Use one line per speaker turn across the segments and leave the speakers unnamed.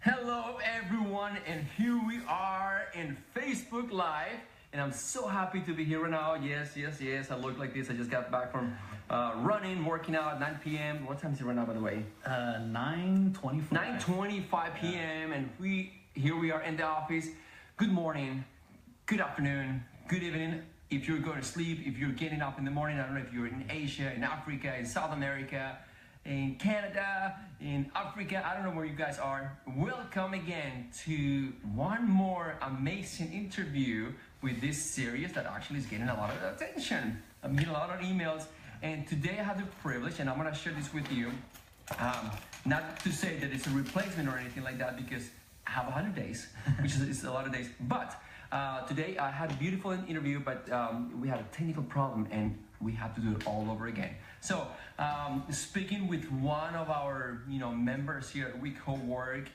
Hello everyone, and here we are in Facebook Live, and I'm so happy to be here right now. Yes, I look like this. I just got back from running, working out at 9 p.m. What time is it right now, by the way?
9:25.
9:25 p.m. and here we are in the office. Good morning, good afternoon, good evening. If you're going to sleep, if you're getting up in the morning, I don't know if you're in Asia, in Africa, in South America, in Canada, in Africa, I don't know where you guys are. Welcome again to one more amazing interview with this series that actually is getting a lot of attention. I'm getting a lot of emails, and today I have the privilege, and I'm gonna share this with you. Not to say that it's a replacement or anything like that, because I have 100 days, which is a lot of days. But today I had a beautiful interview, but we had a technical problem, and we have to do it all over again. So, speaking with one of our members here at Wi+Cowork,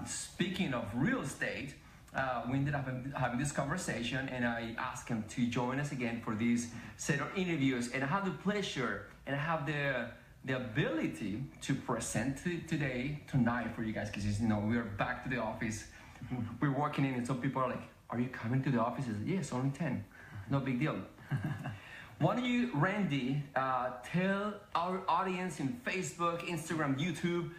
speaking of real estate, we ended up having this conversation, and I asked him to join us again for these set of interviews. And I have the pleasure and I have the ability to present tonight for you guys, because we are back to the office. We're working in, and some people are like, "Are you coming to the office?" I said, "Yes, only 10. No big deal." Why don't you, Randy, tell our audience in Facebook, Instagram, YouTube,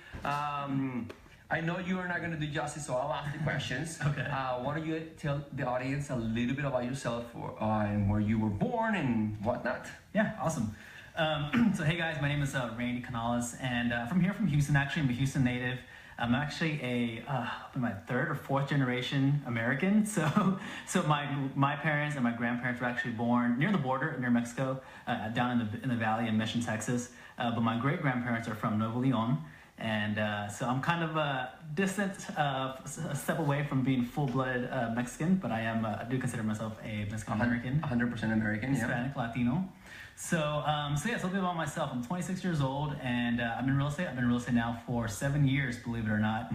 I know you are not going to do justice, so I'll ask the questions.
Okay.
Why don't you tell the audience a little bit about yourself and where you were born and whatnot?
Yeah, awesome. So hey guys, my name is Randy Canales, and from Houston. Actually, I'm a Houston native. I'm actually my third or fourth generation American. So my parents and my grandparents were actually born near the border, near Mexico, down in the valley in Mission, Texas. But my great grandparents are from Nuevo Leon, and so I'm kind of a distant step away from being full-blooded Mexican, but I do consider myself a Mexican American,
100% American,
Hispanic, yeah. Latino. So yeah, so a little bit about myself. I'm 26 years old, and I'm in real estate. I've been in real estate now for 7 years, believe it or not.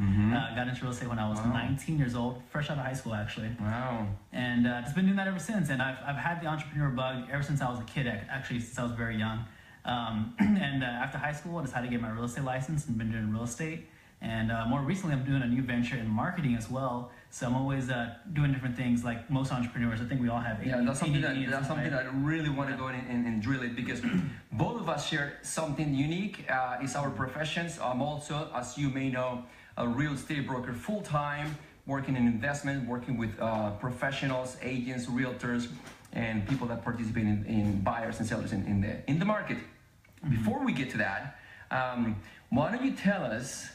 Got into real estate when I was 19 years old, fresh out of high school, actually.
Wow.
And just been doing that ever since. And I've had the entrepreneur bug ever since I was a kid, actually, since I was very young. And after high school, I decided to get my real estate license and been doing real estate. And more recently, I'm doing a new venture in marketing as well. So I'm always doing different things, like most entrepreneurs. I think we all have.
That's something that I really want to go in and drill it, because both of us share something unique. It's our professions. I'm also, as you may know, a real estate broker full-time, working in investment, working with professionals, agents, realtors, and people that participate in buyers and sellers in the market. Before we get to that, why don't you tell us,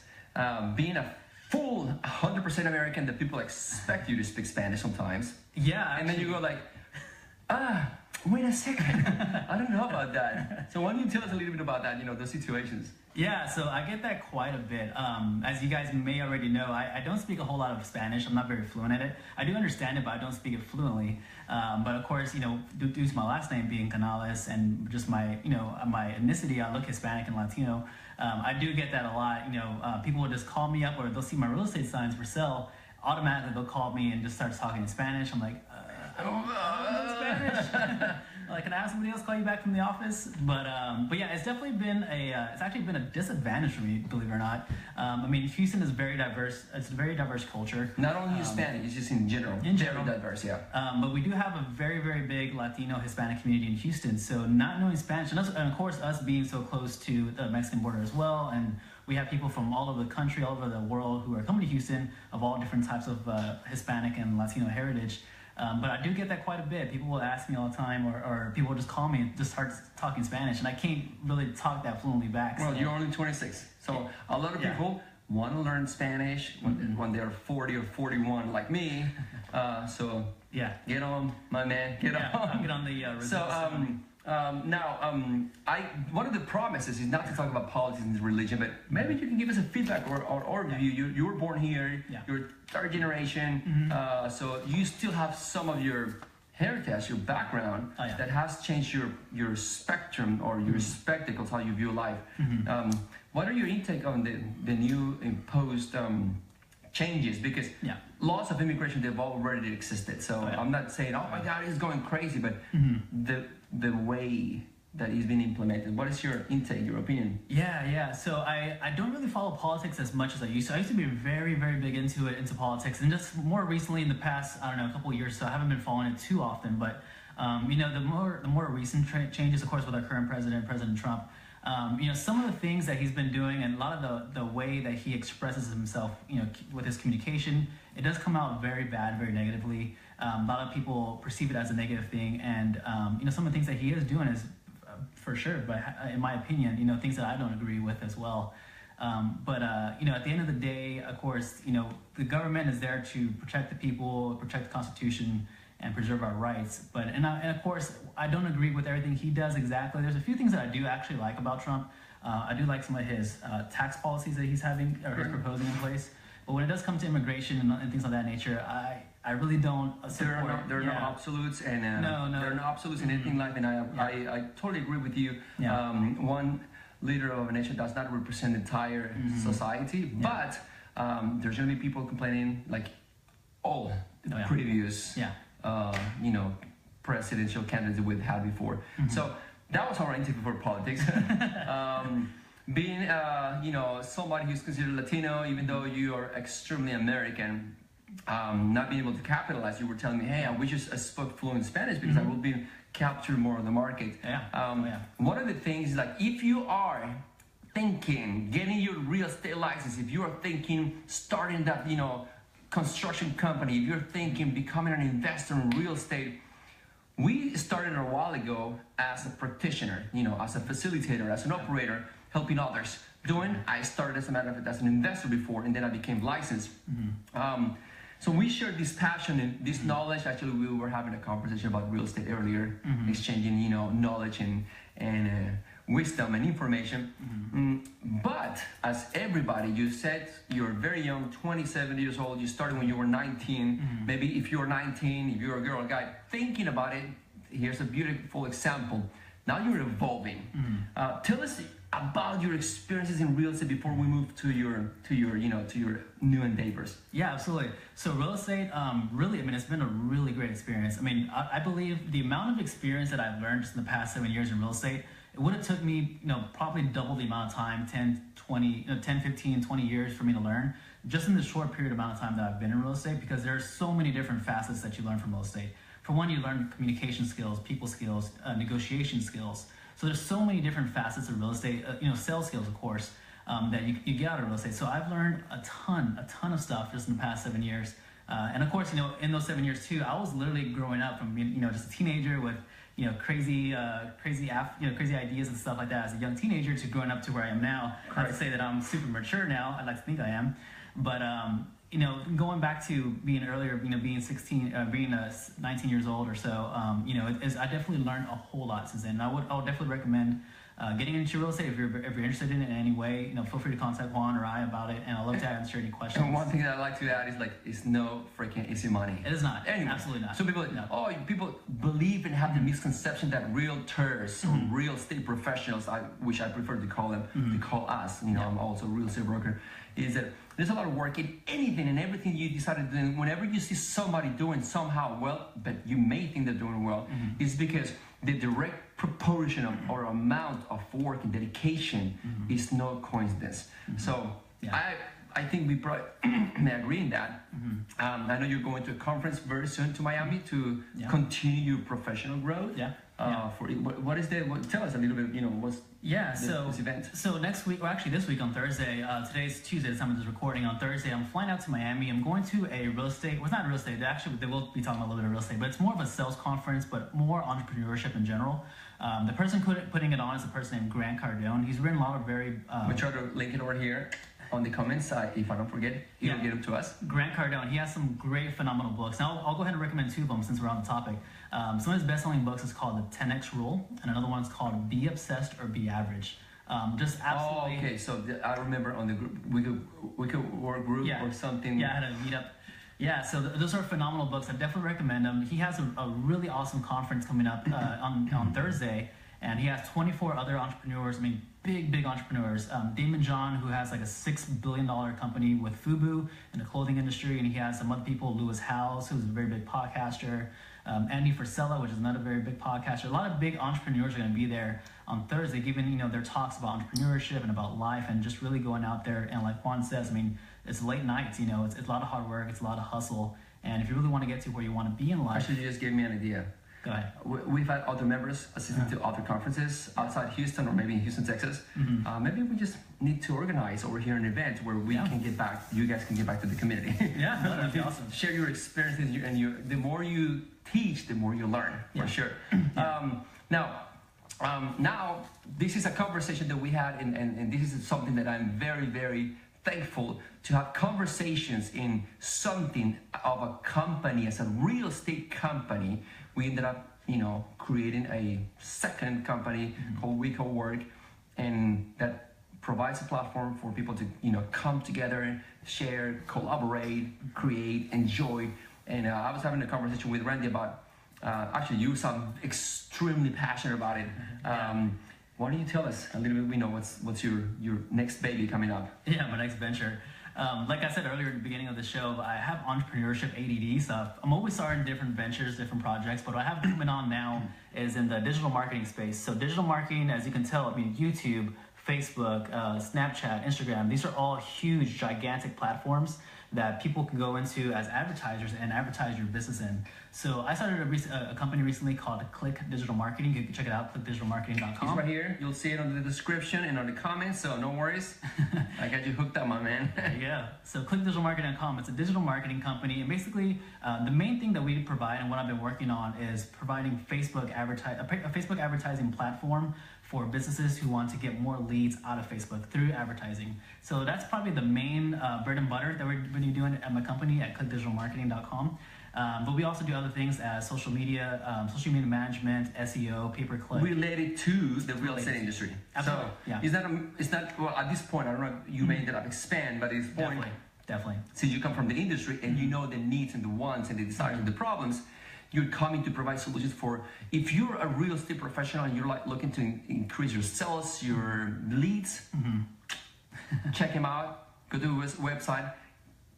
being a full 100% American, that people expect you to speak Spanish sometimes.
Yeah. Actually.
And then you go like, wait a second, I don't know about that. So why don't you tell us a little bit about that, those situations?
Yeah, so I get that quite a bit. As you guys may already know, I don't speak a whole lot of Spanish. I'm not very fluent at it. I do understand it, but I don't speak it fluently. But of course, due to my last name being Canales and just my, my ethnicity, I look Hispanic and Latino. I do get that a lot. People will just call me up, or they'll see my real estate signs for sale. Automatically, they'll call me and just start talking in Spanish. I'm like, I don't know Spanish. Like, can I have somebody else call you back from the office? But yeah, it's definitely been it's actually been a disadvantage for me, believe it or not. I mean, Houston is very diverse. It's a very diverse culture.
Not only Hispanic, it's just in general. Very diverse, yeah.
But we do have a very, very big Latino Hispanic community in Houston. So not knowing Spanish, and of course us being so close to the Mexican border as well, and we have people from all over the country, all over the world who are coming to Houston of all different types of Hispanic and Latino heritage. But I do get that quite a bit. People will ask me all the time, or people will just call me and just start talking Spanish, and I can't really talk that fluently back.
Well, you're only 26, so a lot of people want to learn Spanish when they're 40 or 41 like me. So yeah, get on, my man, get on.
Get on the
one of the promises is not to talk about politics and religion, but maybe you can give us a feedback or overview. You were born here, you're third generation, so you still have some of your heritage, your background that has changed your spectrum or your spectacles, how you view life. What are your intake on the new imposed changes? Because laws of immigration, they've already existed. So I'm not saying, oh my God, it's going crazy, but the way that is being implemented. What is your intake, your opinion?
Yeah. So I don't really follow politics as much as I used to. I used to be very, very big into politics, and just more recently in the past, I don't know, a couple of years, so I haven't been following it too often. But the more recent changes, of course, with our current president, President Trump. Some of the things that he's been doing, and a lot of the way that he expresses himself, with his communication, it does come out very bad, very negatively. A lot of people perceive it as a negative thing, and some of the things that he is doing is, for sure, but in my opinion, things that I don't agree with as well. But at the end of the day, of course, the government is there to protect the people, protect the Constitution, and preserve our rights. But and of course, I don't agree with everything he does exactly. There's a few things that I do actually like about Trump. I do like some of his tax policies that he's having or he's proposing in place. But when it does come to immigration and things of that nature, I really don't support.
There are no absolutes, and
no.
there are no absolutes in anything in life, and I totally agree with you.
Yeah.
One leader of a nation does not represent the entire society, but there's going to be people complaining like all the previous presidential candidates we've had before. So that was our interview for politics. Being somebody who's considered Latino, even though you are extremely American, not being able to capitalize, you were telling me, hey, I wish I spoke fluent Spanish because I will be captured more of the market. One of the things is, like, if you are thinking getting your real estate license, if you are thinking starting that construction company, if you're thinking becoming an investor in real estate, we started a while ago as a practitioner, as a facilitator, as an operator, helping others. I started, as a matter of fact, as an investor before, and then I became licensed. So we shared this passion and this knowledge. Actually, we were having a conversation about real estate earlier, exchanging, knowledge and wisdom and information. But as everybody, you said you're very young, 27 years old. You started when you were 19. Maybe if you're 19, if you're a girl or guy, thinking about it, here's a beautiful example. Now you're evolving. Tell us about your experiences in real estate before we move to your new endeavors.
Yeah, absolutely. So real estate, really, it's been a really great experience. I believe the amount of experience that I've learned just in the past 7 years in real estate, it would have took me, probably double the amount of time, 10, 15, 20 years for me to learn, just in the short period amount of time that I've been in real estate, because there are so many different facets that you learn from real estate. For one, you learn communication skills, people skills, negotiation skills. So there's so many different facets of real estate, sales skills, of course, that you get out of real estate. So I've learned a ton of stuff just in the past 7 years. And of course, in those 7 years too, I was literally growing up from being, just a teenager with, crazy ideas and stuff like that as a young teenager to growing up to where I am now. Not to say that I'm super mature now. I'd like to think I am, but going back to being earlier, being 16, being 19 years old or so, I definitely learned a whole lot since then. And I would definitely recommend getting into real estate if you're interested in it in any way. Feel free to contact Juan or I about it, and I'd love to answer any questions.
And one thing that I like to add is, it's no freaking easy money.
It is not.
Anyway,
Absolutely not.
So people believe and have the misconception that realtors or real estate professionals, which I prefer to call them, to call us. I'm also a real estate broker. Is that there's a lot of work in anything and everything you decide to do. Whenever you see somebody doing somehow well, but you may think they're doing well, it's because the direct proportion or amount of work and dedication is no coincidence. So I think we may agree in that. I know you're going to a conference very soon to Miami to continue your professional growth. What is tell us a little bit, what's this event? So
next week, or actually this week on Thursday, today's Tuesday, the time of this recording. On Thursday, I'm flying out to Miami. I'm going to a real estate, well, it's not real estate, they will be talking about a little bit of real estate, but it's more of a sales conference, but more entrepreneurship in general. The person putting it on is a person named Grant Cardone. He's written a lot of very... we try to link it over here on the comments, if I don't forget, you'll get them to us. Grant Cardone, he has some great, phenomenal books. Now, I'll go ahead and recommend two of them since we're on the topic. Some of his best-selling books is called The 10X Rule, and another one is called Be Obsessed or Be Average. Just absolutely... Oh, okay, so I remember on the group, Wi+Cowork group or something. Yeah, I had a meetup. Yeah, so those are phenomenal books. I definitely recommend them. He has a really awesome conference coming up on Thursday, and he has 24 other entrepreneurs, big entrepreneurs. Damon John, who has like a $6 billion company with FUBU in the clothing industry, and he has some other people, Lewis Howes, who's a very big podcaster. Andy Frisella, which is another very big podcaster. A lot of big entrepreneurs are going to be there on Thursday, giving their talks about entrepreneurship and about life, and just really going out there. And like Juan says, I mean, it's late nights. It's a lot of hard work. It's a lot of hustle. And if you really want to get to where you want to be in life,
actually, you just gave me an idea.
Go ahead.
We've had other members assisting to other conferences outside Houston or maybe in Houston, Texas. Maybe we just need to organize over here an event where we can get back, you guys can get back to the community.
Yeah, no, that'd be awesome.
Share your experiences, and the more you teach, the more you learn, for sure. Now, this is a conversation that we had, and this is something that I'm very, very thankful to have conversations in something of a company, as a real estate company. We ended up, creating a second company called Wi+Cowork, and that provides a platform for people to, come together, share, collaborate, create, enjoy. And I was having a conversation with Randy about, actually, you sound extremely passionate about it. Why don't you tell us a little bit, what's your next baby coming up?
Yeah, my next venture. Like I said earlier at the beginning of the show, I have entrepreneurship ADD stuff. I'm always starting different ventures, different projects, but what I have coming on now is in the digital marketing space. So digital marketing, as you can tell, YouTube, Facebook, Snapchat, Instagram, these are all huge, gigantic platforms that people can go into as advertisers and advertise your business in. So I started a company recently called Click Digital Marketing. You can check it out, clickdigitalmarketing.com.
It's right here. You'll see it on the description and on the comments, so no worries. I got you hooked up, my man.
Yeah. So clickdigitalmarketing.com. It's a digital marketing company, and basically the main thing that we provide and what I've been working on is providing a Facebook advertising platform for businesses who want to get more leads out of Facebook through advertising. So that's probably the main bread and butter that we're going to be doing at my company at clickdigitalmarketing.com. But we also do other things as social media management, SEO, pay-per-click.
Related to the real estate industry.
Absolutely.
So it's not, well, at this point, I don't know, you may end up expand, but at this point,
definitely.
Since you come from the industry and you know the needs and the wants and the desires and the problems, you're coming to provide solutions for, if you're a real estate professional and you're like looking to increase your sales, your leads, check him out, go to his website,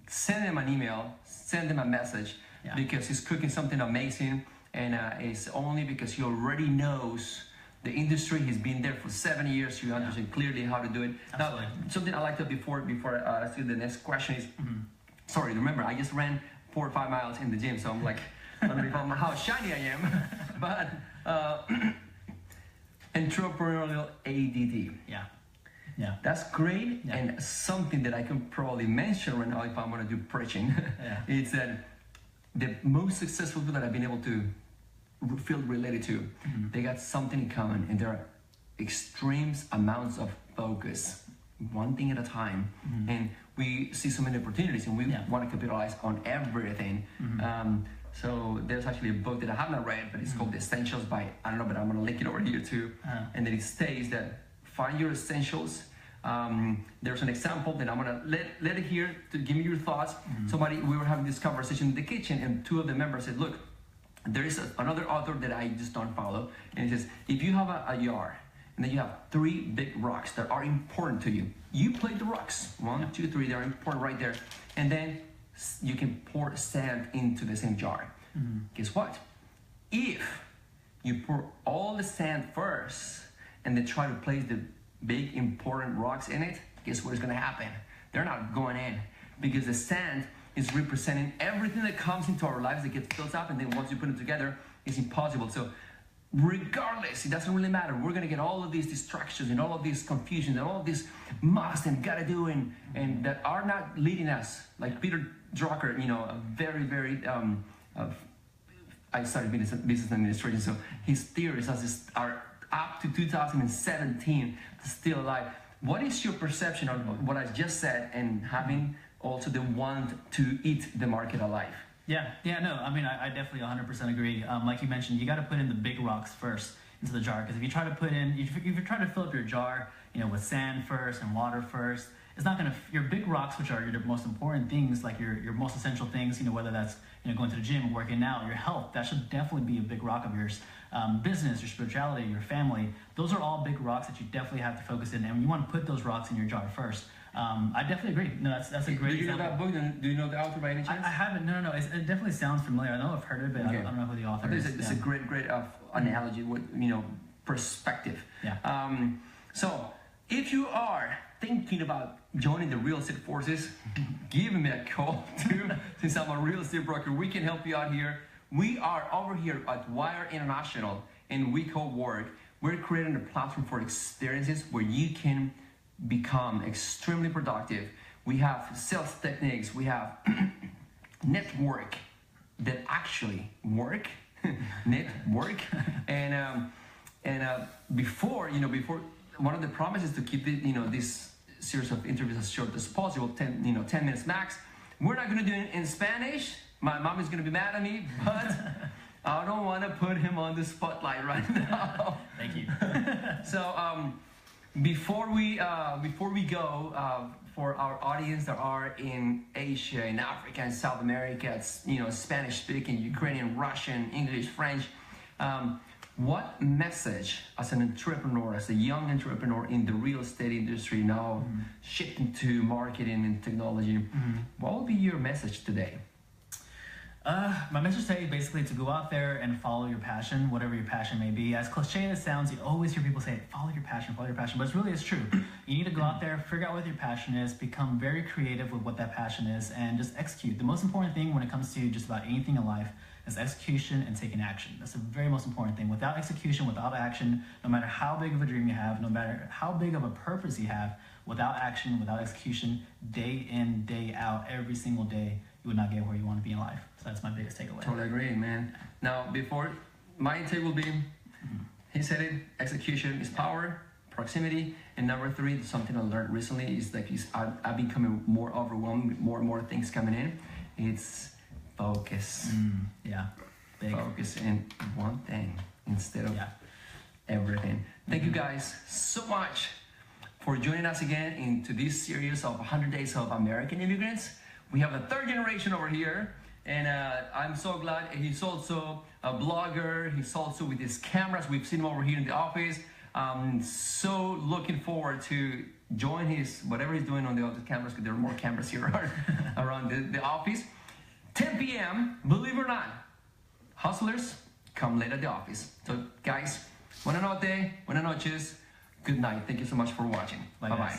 send him an email, send him a message, because he's cooking something amazing, and it's only because he already knows the industry. He's been there for 7 years. You understand clearly how to do it.
Absolutely.
Now, something I like to before I ask you the next question is, sorry, remember, I just ran 4 or 5 miles in the gym, so I'm like, I don't know how shiny I am, but entrepreneurial ADD.
Yeah.
That's great, and something that I can probably mention right now if I'm going to do preaching. It's that the most successful people that I've been able to feel related to, they got something in common, and there are extreme amounts of focus, one thing at a time, and we see so many opportunities, and we want to capitalize on everything. So there's actually a book that I have not read, but it's called The Essentials by, I don't know, but I'm going to link it over here too. And then it states that find your essentials. There's an example that I'm going to let it here to give me your thoughts. We were having this conversation in the kitchen, and 2 of the members said, look, there is another author that I just don't follow. And it says, if you have a yard, and then you have 3 big rocks that are important to you, you play the rocks. 1, 2, 3, they're important right there. And then you can pour sand into the same jar. Guess what? If you pour all the sand first and then try to place the big important rocks in it, guess what is going to happen? They're not going in, because the sand is representing everything that comes into our lives that gets built up, and then once you put it together, it's impossible. So regardless, it doesn't really matter. We're going to get all of these distractions and all of these confusions and all of this must and gotta do and that are not leading us. Like Peter Drucker, a very, very, I studied business administration, so his theories are up to 2017 still alive. What is your perception of what I just said, and having also the want to eat the market alive?
I definitely 100% agree. Like you mentioned, you got to put in the big rocks first into the jar, because if you try to fill up your jar, with sand first and water first, it's not gonna. Your big rocks, which are your most important things, like your most essential things, whether that's going to the gym, working out, your health, that should definitely be a big rock of yours. Business, your spirituality, your family, those are all big rocks that you definitely have to focus in, and you want to put those rocks in your jar first. I definitely agree. No, that's a great.
Do you
example.
know that book? Do you know the author by any chance?
I haven't. No. It definitely sounds familiar. I know I've heard of it.
Okay.
I don't know who the author is.
It's a great analogy with perspective.
Yeah.
So if you are thinking about joining the real estate forces, give me a call too. Since I'm a real estate broker, we can help you out here. We are over here at Wired International and Wi+Cowork. We're creating a platform for experiences where you can become extremely productive. We have sales techniques. We have network that actually work. Network. And before one of the promises to keep this series of interviews as short as possible, 10 minutes max. We're not going to do it in Spanish. My mom is going to be mad at me, but I don't want to put him on the spotlight right now.
Thank you.
So before we go, for our audience that are in Asia, in Africa, and South America, Spanish speaking, Ukrainian, Russian, English, French. What message, as an entrepreneur, as a young entrepreneur in the real estate industry now, shifting to marketing and technology, what would be your message today?
My message today is basically to go out there and follow your passion, whatever your passion may be. As cliche as it sounds, you always hear people say, follow your passion, but it's true. You need to go out there, figure out what your passion is, become very creative with what that passion is, and just execute. The most important thing when it comes to just about anything in life is execution and taking action. That's the very most important thing. Without execution, without action, no matter how big of a dream you have, no matter how big of a purpose you have, without action, without execution, day in, day out, every single day, you would not get where you want to be in life. So that's my biggest takeaway.
Totally agree, man. Now, before my take will be, he said it, execution is power, proximity, and number 3, something I learned recently is I've becoming more overwhelmed with more and more things coming in. It's focus.
Yeah, big.
Focus in one thing instead of everything. Thank you guys so much for joining us again into this series of 100 Days of American Immigrants. We have a 3rd generation over here, and I'm so glad. He's also a blogger. He's also with his cameras. We've seen him over here in the office. So looking forward to join whatever he's doing on the other cameras, because there are more cameras here around the office. 10 p.m., believe it or not, hustlers, come late at the office. So guys, buenas noches, good night. Thank you so much for watching. Bye-bye.